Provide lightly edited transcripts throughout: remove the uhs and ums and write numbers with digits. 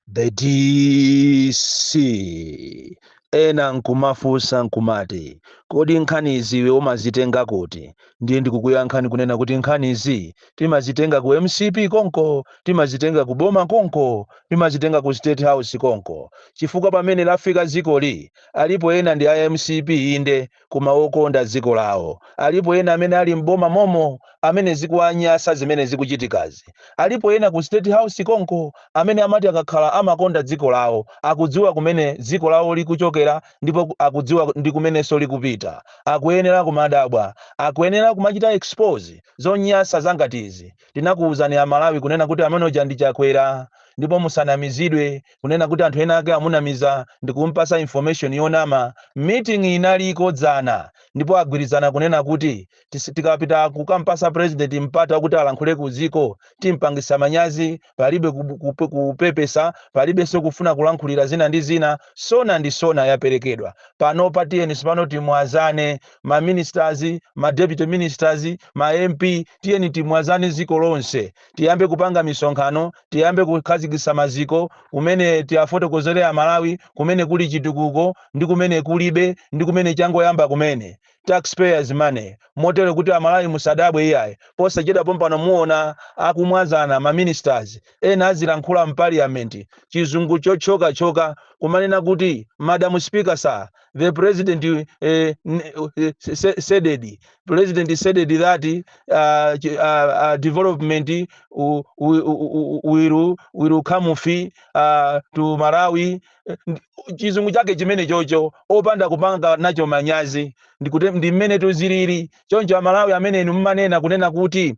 The DC ena nkumafunsa nkumati kodi nkhani iziwe umazitenga kuti? Ndiye ndikukuyankhani kunena kuti nkhani izi timazitenga ku MCP konko, timazitenga ku boma konko, timazitenga ku State House konko. Chifukwa pamene lafika dzikoli alipo ena ndi a MCP inde koma okonda dziko lawo, alipo ena amene ali mboma momo amene zikuanyasa zimene zikuchitikazi, alipo ena ku State House konko amene amati akakhala amakonda dziko lawo, akudziwa kumene dziko lawo likuchokera ndipo akudziwa ndi kumenenso likupita. Akuyenera kumadabwa, akuyenera kumachita expose zonyasa zangatizi. Tinakuwuzani a Malawi kunena kuti amene ndi Chakwera, ndipo musanamizidwe kunena kuti anthu ena ake amunamiza ndikumpasa information yonama. Meeting inaliko dzana ndipo agwirizana kunena kuti tikapita kukampasa president mpata kuti alankhule ku dziko timpangisa manyazi, palibe kupepesa, palibe so kufuna kulankhulira zina ndi zina. Sona ndi sona yaperekedwa pano patiyeni sipano timwazane ma ministers, ma deputy ministers, ma MP, tiyeni timwazane ziko lonse, tiyambe kupanga misonkhano, tiyambe kukhazikisa maziko kumene tiyafotokozere a Malawi kumene kuli chitukuko ndi kumene kulibe ndi kumene changoyamba kumene taxpayers money. Motero kuti a Malawi musadabwe iyayi posachedwa pompano muona akumwazana ma ministers ena azilankhula mu parliament chizungu chochoka kumanena kuti Madam Speaker sir, the president said that development will come to Malawi. Chizungu chake chimene chocho opanda kupanga nacho manyazi ndi mmene tuziliri choncho a Malawi amene inu mmanena kunena kuti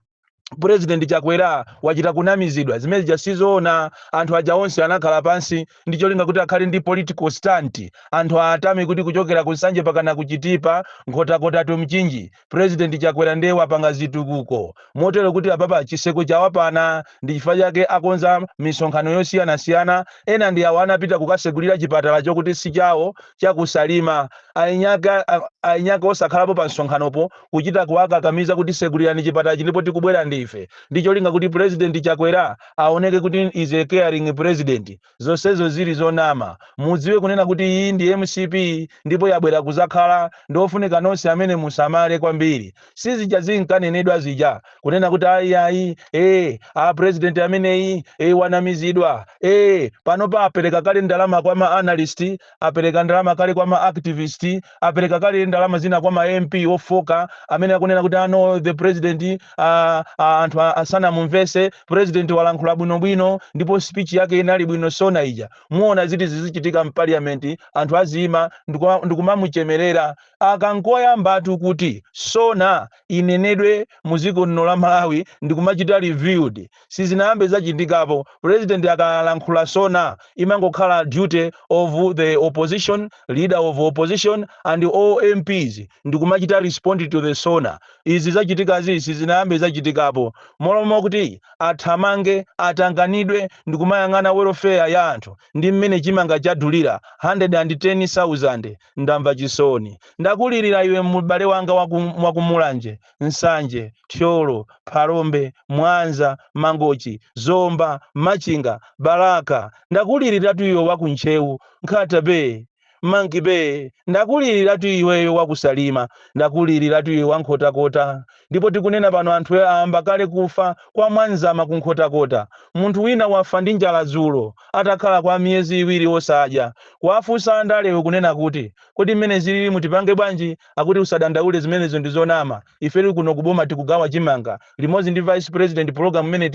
President Chakwera wachita kunamizidwa zimene jasizoona. Anthu aja onse anakhala pansi ndi cholinga kuti akhale ndi political stand, anthu atame kuti kuchokera kusanje pakana kuchitipa nkhotakota tumchinji President Chakwera ndiye wapanga zitukuko. Motero kuti apapa chiseko chawapana ndi chifukwa chake akonza misonkhano yosiyana ena ndi awo anapita kukasegulira chipatala chokuti si chawo chakusalima. Ainyaka osakhalapo pa msonkhanopo kuchita kuwakakamiza kuti segulirani chipatala ndipo tikubwera ndife. Ndi cholinga kuti President Chakwera aoneke kuti is a caring president. Zonsezo zili zonama. Mudziwe kunena kuti iyi ndi MCP ndipo yabwera kuzakhala ndofunika nonse amene musamale kwambiri. Sizija zinkanenedwa zija kunena kuti ayi a president amene wanamizidwa. Panopa apereka kale ndalama kwa ma analyst, apereka ndalama kale kwa ma activist, apereka kale ndalama zina kwa ma MP ofoka amene akunena kuti ano the president anthu asana mumvese president walankhula bwinobwino ndipo speech yake inali bwino. Sona ija muona ziti zizichitika mu parliament anthu azima ndikumamuchemerera. Akangoyambatu kuti sona inenedwe muziko lino la Malawi ndikumachita reviewed sizinayambe zachitikapo. President akalankhula sona imangokhala duty of the opposition, leader of opposition and all MPs ndikumachita respond to the sona. Izi zachitika zizi zinayambe zachitikapo molomo kuti athamange atanganidwe ndikumayang'ana welfare ya anthu ndi mmene chimanga chadulira 110,000. Ndamva chisoni. Ndakulirira iwe m'bale wanga wakumulanje, Nsanje, Thyolo, Phalombe, Mwanza, Mangochi, Zomba, Machinga, Baraka. Ndakulirira tu iwe wakunchewu, Nkhata Bay, Mangi Bay. Ndakulirira tu iweyo wakusalima, ndakulirira tu iwe wankhotakota. Ndipo tikunena pano anthu amba kale kufa kwa Mwanzama kunkhotakota. Munthu wina wafa ndi njala dzulo atakhala kwa miyezi iwiri osadya. Kuwafunsa andalewe kunena kuti kodi mmene zilili mutipange bwanji, akuti usadandaule zimenezo ndi zonama. Iferi kuno kuboma tikugawa chimanga limodzi ndi vice president program mmene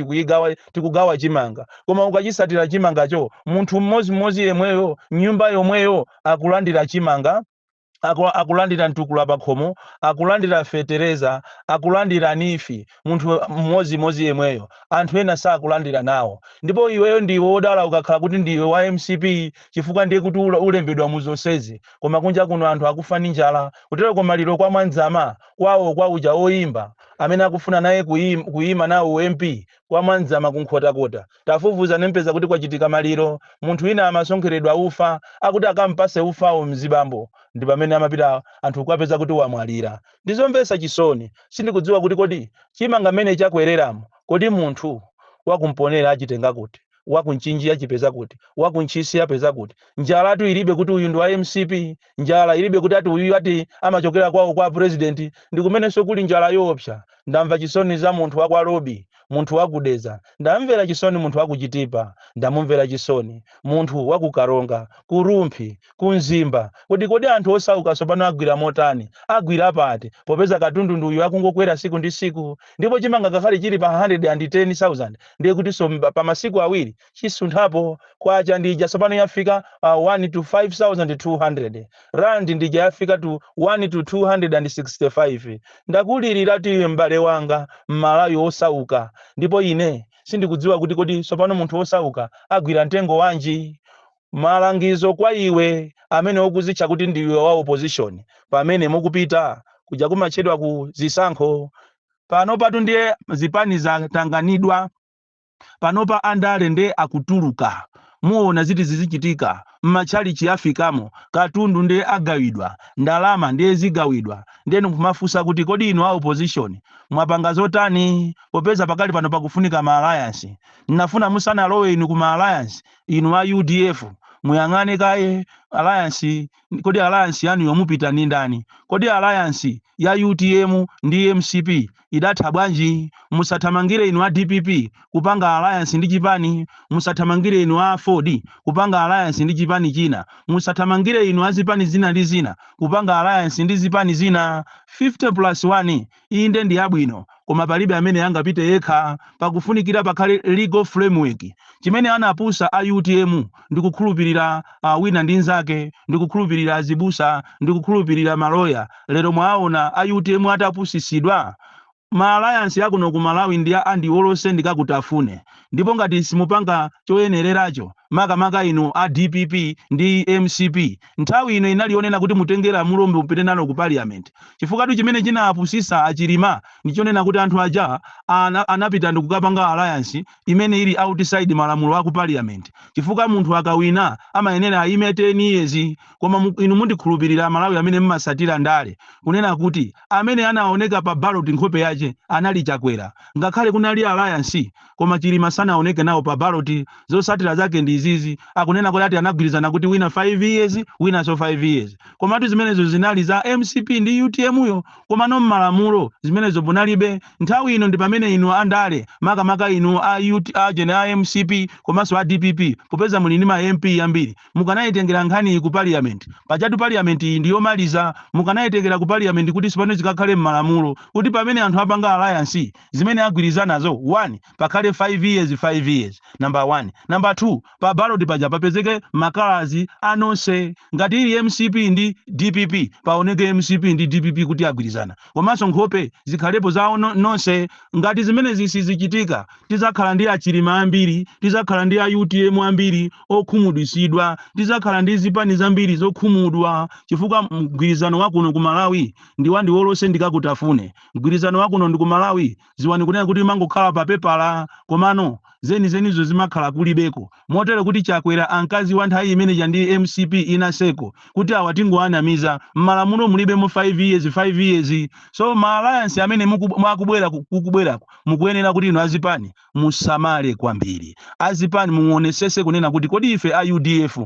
tikugawa chimanga. Koma ukachisatira chimangacho munthu mmodzi yemweyo nyumba yomweyo akulandira chimanga, akulandira ntukula pakhomo, akulandira fetereza, akulandira nifi, munthu mmodzi yemweyo. Anthu ena sakulandira nawo. Ndipo iweyo ndiwe wodala ukakhala kuti ndiwe wa MCP chifukwa ndiye kuti ulembedwa muzonsezi. Koma kunja kuno anthu akufa ndi njala. Kutero koma lero kwa Mwanzama kwawo kwa uja oyimba amene akufuna naye kuyima nawo MP kwa Mwanzama kunkhotakota. Tafufuza nempeza kuti kwachitika maliro munthu wina amasonkheredwa ufa akuti akampase ufawo mzibambo. Ndi pamene amapita anthu kwapeza kuti wamwalira. Ndizomvesa chisoni. Sindikudziwa kuti kodi chimanga mene chakwereramo kodi munthu wakumponera achitenga kuti. wakunchinji achipeza kuti, wakunchisi apeza kuti. Njala tu ilibe kuti uyu ndi wa MCP, njala ilibe kuti ati uyu ati amachokera kwawo kwa president. Ndi kumenenso kuli njala yoopsa. Ndamva chisoni za munthu wa kwa Robi, munthu wakudeza. Ndamvera chisoni munthu wakuchitipa, ndamumvera chisoni munthu wakukaronga, kurumphi, kunzimba. Kodi anthu osauka sopano agwira motani, agwira pati popeza katundu ndi uyu akungokwera siku ndi siku, ndipo chimanga kakhale chili pa 110,000 ndiye kuti so pa masiku awiri chisunthapo kwacha ndija sopano yafika 1 to 5,200 rand, ndija yafika to 1 to 265. Ndakulirira ti m'bale wanga m'Malawi osauka, ndipo ine sindikudziwa kuti kodi sopano munthu osauka agwira mtengo wanji. Malangizo kwa iwe amene ukuzitcha kuti ndiwe wa opposition, pamene mukupita kuja kumachedwa ku zisankho, panopa ndiye zipani zatanganidwa, panopa andale nde akutuluka, muona ziti zizichitika m'machali chiafikamo, katundu nde agawidwa, ndalama ndiye zigawidwa. Ndenu kumafusa kuti kodi inu a opposition mwapanga zotani popeza pakali pano pakufunika ma alliance. Ninafuna musana lowe inu kuma alliance, inu a UDF muyang'ane kaye alliance. Kodi alliance yanu yomupita ni ndani? Kodi alliance ya UTM ndi MCP idatha bwanji? Musathamangire inu a DPP kupanga alliance ndi chipani, musathamangire inu a Ford kupanga alliance ndi chipani china, musathamangire inu a zipani zina ndi zina kupanga alliance ndi zipani zina. 50+1 inde ndi abwino, koma palibe amene angapite yekha, pakufunikira pakhale legal framework. Chimene anapusa a UTM ndikukhulupirira wina ndi nzake, ndikukhulupirira azibusa, ndikukhulupirira maloya. Lero mwaona a UTM atapusisidwa, ma alliance yakuno ku Malawi ndi andi olose ndikakutafune. Ndipo ngati simupanga choyenereracho makamaka inu a DPP ndi MCP, nthawi ino inalionena kuti mutengera mulombe upite nalo ku parliament. Chifukwa tu chimene chinapusisa achilima ndichonena kuti anthu aja anapita ndikukapanga alliance imene ili outside malamulo a ku parliament. Chifukwa munthu akawina amayenera aime 10 years, koma inu mundikhulupirira Malawi amene mmasatira ndale kunena kuti amene anaoneka pa ballot nkhope yache anali Chakwera. Ngakhale kunali alliance, koma chilima sanaoneke nawo pa ballot. Zosatira zake ndi izizi, akunena kuti ati anagwirizana kuti wina 5 years wina so 5 years. Koma tu zimenezo zinali za MCP ndi UTM yo, koma no malamulo zimenezo bonalibe. Nthawi ino ndi pamene inu andale makamaka inu a MCP komanso a DPP popeza muli ndi ma MP yambiri, mukanayitengera nkhani ku parliament. Pajatu parliament ndiyo maliza, mukanayitengera ku parliament kuti sipano zikakhale mmalamulo kuti pamene anthu apanga alliance zimene agwirizanazo 1 pakhale 5 years 5 years. Number 1. Number 2, pa ballot paja papezeke makalazi anonse. Ngati ili MCP ndi DPP paoneke MCP ndi DPP kuti agwirizana, komanso nkhope zikhalepo zawo nonse. Ngati zimene zisizichitika tizakhala ndi achilima ambiri, tizakhala ndi a UTM ambiri okhumudwisidwa, tizakhala ndi zipani zambiri zokhumudwa. Chifukwa mgwirizano wakuno ku Malawi ndi wandi wolose ndikakutafune. Mgwirizano wakuno ndi ku Malawi ziwani kunena kuti mangokhala pa pepala, komano zenizo zimakhala kulibeko. Motero kuti Chakwera ankazi wa nthawi imene ndi MCP inaseko kuti awatingoanamiza mmalamulo mulibe mu 5 years 5 years. So ma alliance amene mwakubwera kukubwerako mukuyenera kuti ino azipani musamale kwambiri. Azipani muonesese kunena kuti kodi ife a UDF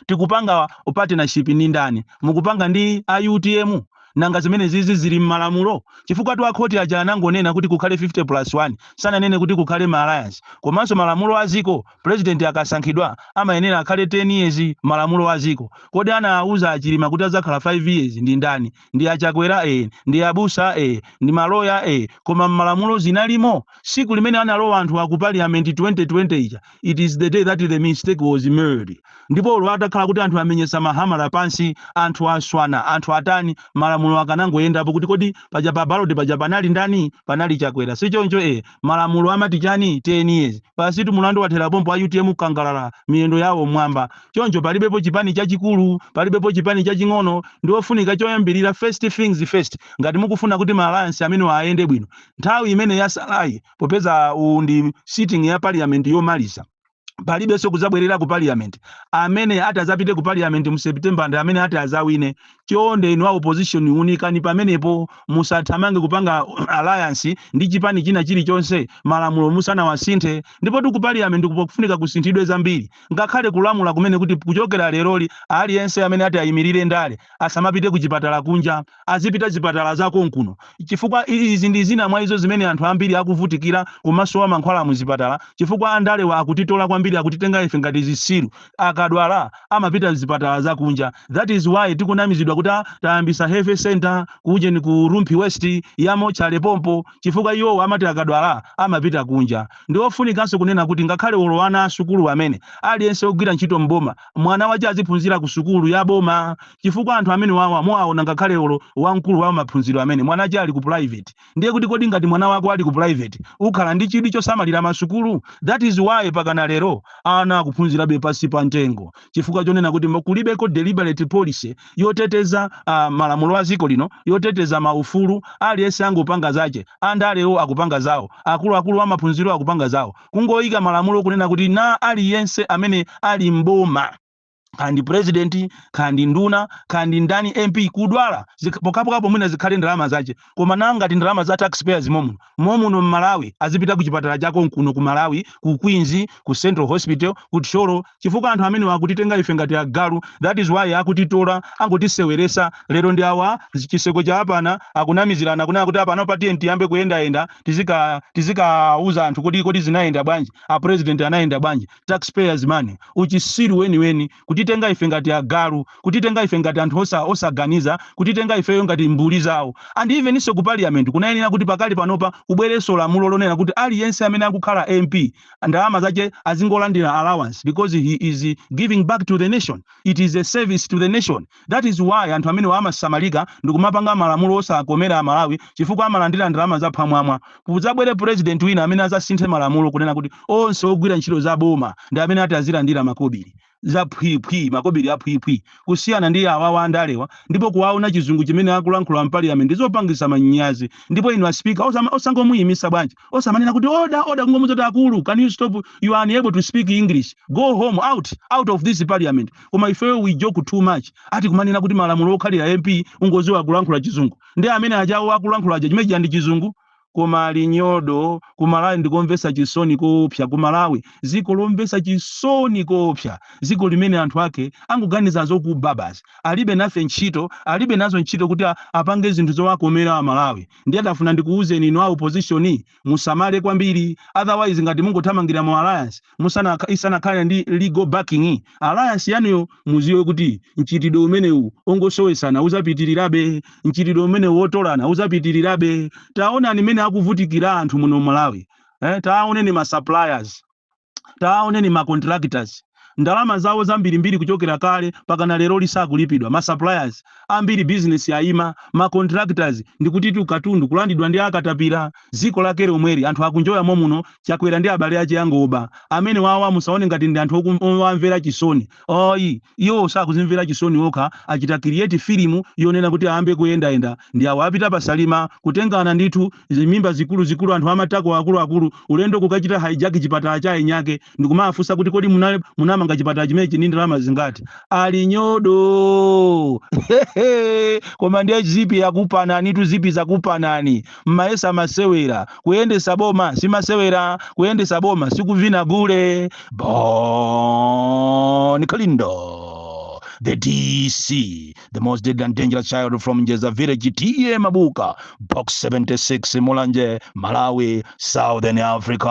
tikupanga partnership ni ndani, mukupanga ndi a UTM nanga zimene zizi zili mmalamulo. Chifukwa tu akhoti aja anangonena kuti kukhale 50+1 sana nene kuti kukhale ma alliance. Komanso malamulo aziko president akasankhidwa amayenera akhale 10 years malamulo aziko. Kodi anauza achilima kuti azakhala 5 years ndi ndani? Ndi Achakwera ndi abusa ndi maloya koma malamulo zinalimo. Siku limene analowa anthu aku parliament 2020 ija, it is the day that the mistake was made. Ndipo lo atakhala kuti anthu amenyesa mahamala pansi, anthu aswana, anthu atani, malamulo akanangoyendapo kuti kodi paja pa ballot paja panali ndani? Panali Chakwera. Sichoncho malamulo amati chani 10 years. Pasitu mulandu wathera pompo a UTM kangalala miyendo yawo mwamba. Choncho palibepo chipani chachikulu, palibepo chipani chaching'ono. Ndiofunika choyambirira first things first. Ngati mukufuna kuti ma alliance amene ayende bwino, nthawi imene yasalayi popeza ndi sitting ya parliament yomalisa, palibe so kuzabwerera ku parliament amene atazapite ku parliament mu September ndi amene atazawine chonde inu opposition unikani pamenepo musathamange kupanga alliance ndi chipani china chilichonse malamulo musana wasinthe ndipo ku parliament kufunika kusinthidwe zambiri ngakhale kulamula kumene kuti kuchokera leroli aliyense amene ati ayimirire ndale asamapite ku chipatala kunja azipita chipatala zako nkuno chifukwa izi ndi zina mwa izo zimene anthu ambiri akuvutikira komanso wa mankhwala mu zipatala chifukwa andale wa akutitola kwambiri akutitenga ife ngati zisiru akadwala amapita zipatala za kunja. That is why tikunamizidwa kuti tayambisa health center kuje ni ku Rumpi West yamo chale pompo chifukwa iwo amati akadwala amapita kunja. Ndi ofunikanso kunena kuti ngakhale olowana asukulu amene aliyense ogwira ntchito mboma mwana waje aziphunzira ku sukulu ya boma chifukwa anthu amene wawa muaona ngakhale olo wamkulu wa maphunziro amene mwana aje ali ku private ndiye kuti kodi ngati mwana wako ali ku private ukhala ndi chidi chosamalira masukulu. That is why pakana lero ana kuphunzira be pasi pa ntengo chifukwa chonena kuti kulibeko deliberate policy yoteteza malamulo a ziko lino yoteteza maufulu aliyense angopanga zache andalewo akupanga zawo akulu wa maphunziro akupanga zawo kungoyika malamulo kunena kuti na aliyense amene ali mboma kandi president kandi nduna kandi ndani MP kudwala pokapo mwina zikhale ndalama zache koma nanga ndalama za taxpayers momuno Malawi azipita ku chipatala chako nkuno ku Malawi ku Queens ku Central Hospital ku Tsholo chifukwa anthu amene wakutitenga ife ngati agalu. That is why akutitola angotiseweresa lero ndi awa chiseko cha apana akunamizirana kunena kuti apana pati ntiyambe kuyenda tizika uza anthu kodi zinaenda bwanji a president anaenda bwanji taxpayers money uchisiru weni kutitenga ife ngati agalu kutitenga ife ngati anthu osaganiza kutitenga ife ngati mbuli zawo. And even iso ku parliament kunayenera kuti pakali panopa kubwereso lamulo lonena kuti aliyense amene akukhala MP ndalama zache azingolandira allowance because he is giving back to the nation. It is a service to the nation. That is why anthu amene amasamalika ndikumapanga malamulo osakomera Malawi chifukwa amalandira ndalama za phamwamwa kuzabwere president wina amene azasinthe malamulo kunena kuti onse ogwira ntchito za boma ndi amene atazilandira makobiri za makobiri aphwiphi kusiyana ndi awawa andalewa ndipo kuwaona chizungu chimene akulankhula mu parliament zopangisa manyazi ndipo inu speaker osangomuyimisa bwanji osamanena kuti order ngomuzoti akulu can you stop, you are unable to speak English, go home, out of this parliament. Koma ife we joke too much ati kumanena kuti malamulo okhalira MP ungoziwa kulankhula chizungu ndi amene ajawo akulankhula aja chimeji ndi chizungu. Koma linyodo kumalawi ndikomvesa chisoni kopya kumalawi ziko lomvesa chisoni kopya ziko limene anthu ake anguganiza zokubabas alibe nafe ntchito alibe nazo ntchito kuti apange zinthu zowakomera Malawi. Ndiye atafuna ndikuuzeni inu opposition musamale kwambiri otherwise ngati mungothamangira mu alliance isanakhale ndi legal backing alliance yanuyo muziwe kuti mchitidwe umenewu ongosowesana uzapitirirabe mchitidwe umenewu wotolana uzapitirirabe. Taona nimene akuvutikira anthu muno Malawi taone ni ma suppliers taone ni ma contractors ndalama zawo zambiri kuchokera kale pakana lero lisakulipidwa ma suppliers ambiri business yaima ma contractors ndikuti katundu kulandidwa ndi akatapira ziko lake lomweri anthu akunjoya momuno chakwera ndi abale ache yangoba amene wawa musaone ngati ndi anthu omvera chisoni iwo sakuzimvera chisoni okha achita create film yonena kuti aambe kuyenda ndi awo apita pasalima kutengana ndithu mimba zikulu anthu amatako akulu ulendo kukachita hijack chipatala cha enyake ndikumafusa kuti kodi munama ngachipata chimechi ndi ndalama zingati alinyodo koma ndiye zipi yakupanani tu zipi zakupanani maesa masewera kuyendesa boma si masewera kuyendesa boma sikuvina gule Bon Kalindo. The DC, the most deadly and dangerous child from Njeza Village, T.A. Mabuka, Box 76, Mulanje, Malawi, Southern Africa.